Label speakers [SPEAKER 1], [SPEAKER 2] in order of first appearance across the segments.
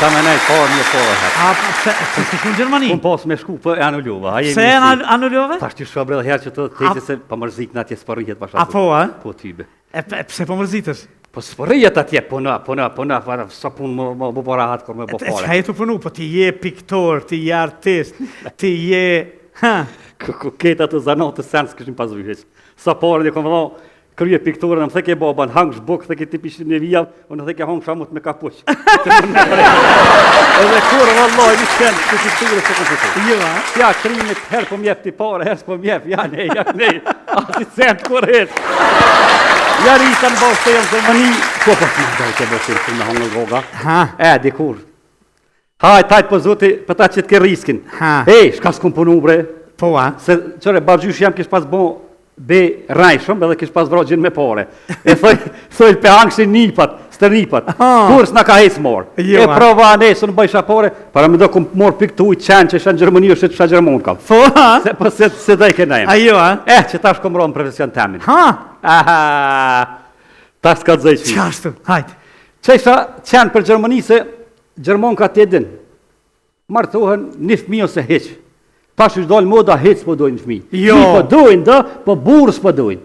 [SPEAKER 1] Ta me nej parë një porë.
[SPEAKER 2] Pse s'ke në Gjermani?
[SPEAKER 1] Unë pas me shku për e anullova.
[SPEAKER 2] Pse e anullova?
[SPEAKER 1] Tash ti shka brella herë që të teti se pa mërzit në atje s'përrijet pasha.
[SPEAKER 2] Apo, a?
[SPEAKER 1] Po tybe.
[SPEAKER 2] Pse po mërzitësh?
[SPEAKER 1] Po s'përrijet atje, puna, sa pun më bëra hatë kër me bo pare.
[SPEAKER 2] Qa jetu punu, po ti je piktor, ti je artist, ti je...
[SPEAKER 1] Këtë atë zanatës sen s'këshin pas vyheq. Sa pare dhe kom vëllo, krye pikturën, më theke baba, në hangë shbuk, theke ti pishin në vijavë, unë theke hangë shamut me kapuq. Edhe kurë, vëlloj, një qenë, që pikturë se këmë të
[SPEAKER 2] Jo, a?
[SPEAKER 1] Ja, krimit, herë po mjef ti pare, herë s'po mjef, ja nej, asi cent kërët. Ja rita në bërë të jemë të mëni, po të daj të bërë të në hangë goga. Dikur. Tajt po zoti, për ta që t'ke riskin. Shka s'kom punu bre.
[SPEAKER 2] Po, a?
[SPEAKER 1] Se, qëre, babgjysh jam kish pas bon be rajshëm, edhe kish pas vrojgjën me pare. E thoj pe angëshin nipat, stërnipat, kur s'na ka hecë morë. E prova anesë, në bëjsha pare, para me do kom morë pik të ujtë qenë që isha në Gjermani, është që isha Gjermon kam.
[SPEAKER 2] Po, ha?
[SPEAKER 1] Se daj ke najem.
[SPEAKER 2] Ajo, ha?
[SPEAKER 1] Që ta shkom ronë profesion temin.
[SPEAKER 2] Ha?
[SPEAKER 1] Ta s'ka të zëjqë.
[SPEAKER 2] Qashtu, hajtë.
[SPEAKER 1] Që isha qenë për Gjermani se Gjermon ka të edin. Martohen një fmi ose heqë. Ta që shdojnë moda, hecë po dojnë fmi.
[SPEAKER 2] Jo.
[SPEAKER 1] Po dojnë, po burës po dojnë.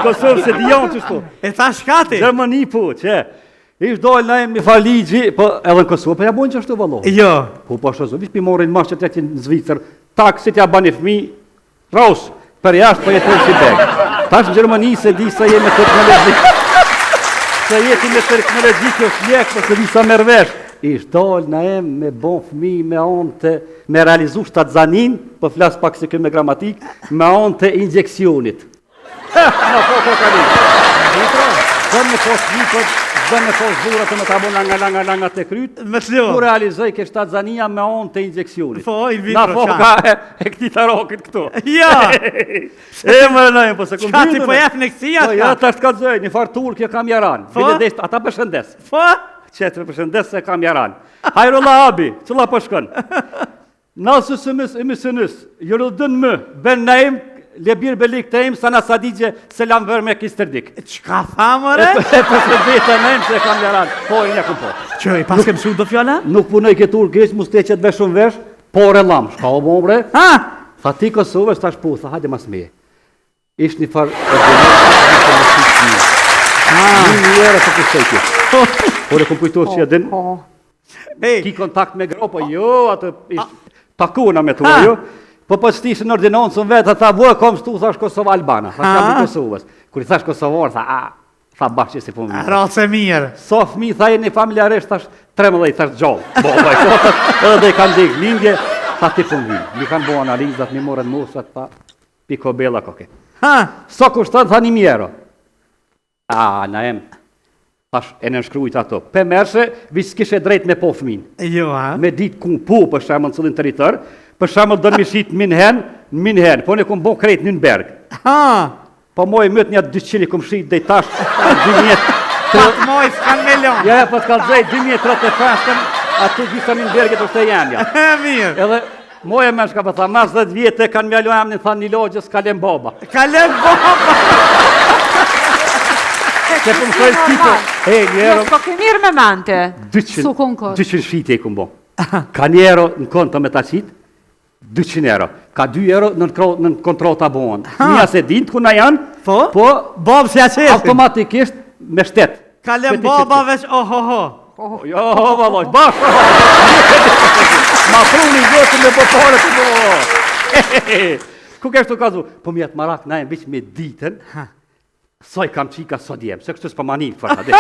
[SPEAKER 1] Kosovë se dijon që shto.
[SPEAKER 2] E ta shkati?
[SPEAKER 1] Gjermani po, që. Ishtë dojnë na e mi faligji, po edhe në Kosovë, po ja bojnë që ashtu valohet.
[SPEAKER 2] Jo.
[SPEAKER 1] Po shazë, vish pi morin marë që të jetin në Zvicër, tak, si t'ja bani fmi, raus, për jashtë po jetojnë si beg. Tash në Gjermani se di sa jemi teknologi. Se jeti me teknologi kjo shlek, po se di sa mervesh. Ishtë dalë na em me bon fmi, me anë të, me realizu shtatë zanin, po flasë pak se kjo me gramatik, me anë të injekcionit. Në po kalim. Dënë me pos vipët, dënë me pos dhurat të me të abon langa të krytë,
[SPEAKER 2] Me të ljo.
[SPEAKER 1] ku realizoj ke shtatë zania me anë të injekcionit.
[SPEAKER 2] Po, in vitro,
[SPEAKER 1] na po ka e këti të rokit këto.
[SPEAKER 2] Ja.
[SPEAKER 1] Më nëjmë, po se këmë
[SPEAKER 2] Qa ti po jep në kësia?
[SPEAKER 1] Po, ja ta shkallëzoj, një farë turk kjo kam jaran.
[SPEAKER 2] Po?
[SPEAKER 1] Ata përshëndes.
[SPEAKER 2] Po?
[SPEAKER 1] Qetër përshëndes se kam jaran. Hajrolla abi, cëlla po shkën. Nasë ëmësënës, jërëdën më, ben naim, lebir belik të im, sana sadigje, selam vër me kistërdik.
[SPEAKER 2] Qka thamëre?
[SPEAKER 1] E përshëndeta naim se kam jaran. Po, i një po.
[SPEAKER 2] Që i pas kem shu do fjalla?
[SPEAKER 1] Nuk punoj ke turk, ishë musteqet veshën vesh, por e lam, shka o bombre.
[SPEAKER 2] Ha?
[SPEAKER 1] Tha ti Kosovës, tash po, tha hajde mas meje. Ishtë një farë një njërë të kështejti. Por e kom kujtohë që jedin, ki kontakt me gropa, jo, atë ishtë takuna me tua, jo. Po stishë në ordinancën vetë, ata vojë kom shtu, thash Kosova Albana, thash jam i Kosovës. Kur i thash Kosovar, tha bashkë që si po mirë.
[SPEAKER 2] Race mirë.
[SPEAKER 1] So fmi, tha e një familjaresht, thash 13, thash gjallë. Boba i kotët, edhe dhe i kanë dikë lindje, tha ti po mirë. Mi kanë bo analizat, mi morën mosat, tha piko bella koke. So kushtat, tha një mjero. Na em, thash e në nshkrujt ato. Pe mershe, vish s'kishe drejt me po fmin.
[SPEAKER 2] Jo, ha?
[SPEAKER 1] Me dit ku po, për shemë në cëllin të rritër, për shemë dërë mi shqit Minhen, po në kom bo krejt Nürnberg. Po moj mëtë një 200 kom shqit dhe i tash 2000.
[SPEAKER 2] Pat moj s'kan milion.
[SPEAKER 1] Ja, po t'kall zej 2035, aty gjitha Nürnberget është e jamja.
[SPEAKER 2] Mirë.
[SPEAKER 1] Edhe moje me shka për tha, mas 10 vjetë kanë mjallu emnin, tha një logjës, kalem baba.
[SPEAKER 2] Kalem baba.
[SPEAKER 1] Se për më shojnë tipo, njero...
[SPEAKER 3] Po ke mirë me mente,
[SPEAKER 1] 200 shqite i këmë bo. Ka njero në konto me ta qitë, 200 euro. Ka 2 euro në kontrota bohën. Mija se din të kuna janë, po
[SPEAKER 2] Bob si a qesin.
[SPEAKER 1] automatikisht me shtet.
[SPEAKER 2] Kalem baba veç ohoho.
[SPEAKER 1] Jo, valoj, bashkë. Ma pruni zotë me popore të bo. Ku keshtu ka zu? Po mjetë marak na e mbiq me ditën, soj kam qika sot jem, se kështu s'pa manin këfar të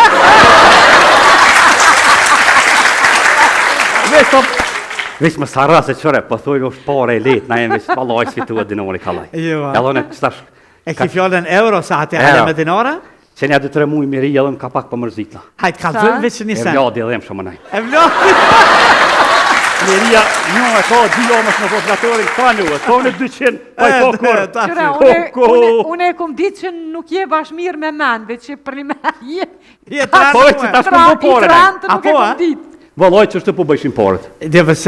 [SPEAKER 1] Veç më sarra se qëre, po thujnë është pare e letë, na e veç valoj s'fitu e dinori kalaj.
[SPEAKER 2] E ki fjallën euro sa ati hale me dinara?
[SPEAKER 1] Që një 2-3 muj miri, edhe më ka pak për mërzitla.
[SPEAKER 2] Hajtë kalzojnë veç një sen.
[SPEAKER 1] E vladi edhe më shumë nëj.
[SPEAKER 2] E vladi?
[SPEAKER 1] Miria, një e ka 2 omës në populatorin, ka një, ka në 200, pa i po kërë.
[SPEAKER 3] Une e kom ditë që nuk je bash mirë me men, veç që për një me je...
[SPEAKER 1] Po e që ta shkom po pore.
[SPEAKER 3] I trantë nuk e kom ditë.
[SPEAKER 1] Vallaj që është po bëjshin parët.
[SPEAKER 2] Devës,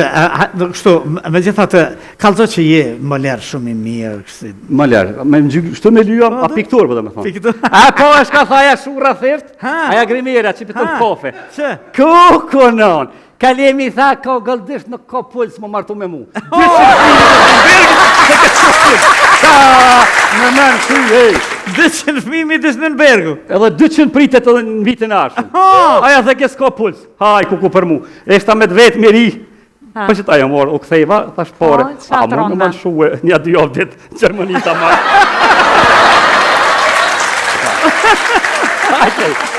[SPEAKER 2] kështu, me gjithatë, kalzo që je më lerë shumë i mirë, kështu.
[SPEAKER 1] Më lërë, me më gjyë, shtu me lyja, a piktur, për dhe me thonë.
[SPEAKER 2] Piktur.
[SPEAKER 1] A po është ka thaja shura theft,
[SPEAKER 2] Ha.
[SPEAKER 1] aja grimera që pitën kofe.
[SPEAKER 2] Që?
[SPEAKER 1] Kuku non, kalemi tha ka gëldisht në ka puls më martu me mu. Në mërë ty, hej.
[SPEAKER 2] 200 fëmijë midis në Bergu.
[SPEAKER 1] Edhe 200 pritet edhe në vitin ashëm. Aja dhe ke s'ka puls. Haj, kuku për mu. E shta me vetë miri. Po që ta jo morë, u ktheva, thash pore.
[SPEAKER 3] qa
[SPEAKER 1] A mu në
[SPEAKER 3] trona.
[SPEAKER 1] manë shuë, një dy javë ditë, Gjermani ta marë. Hajde.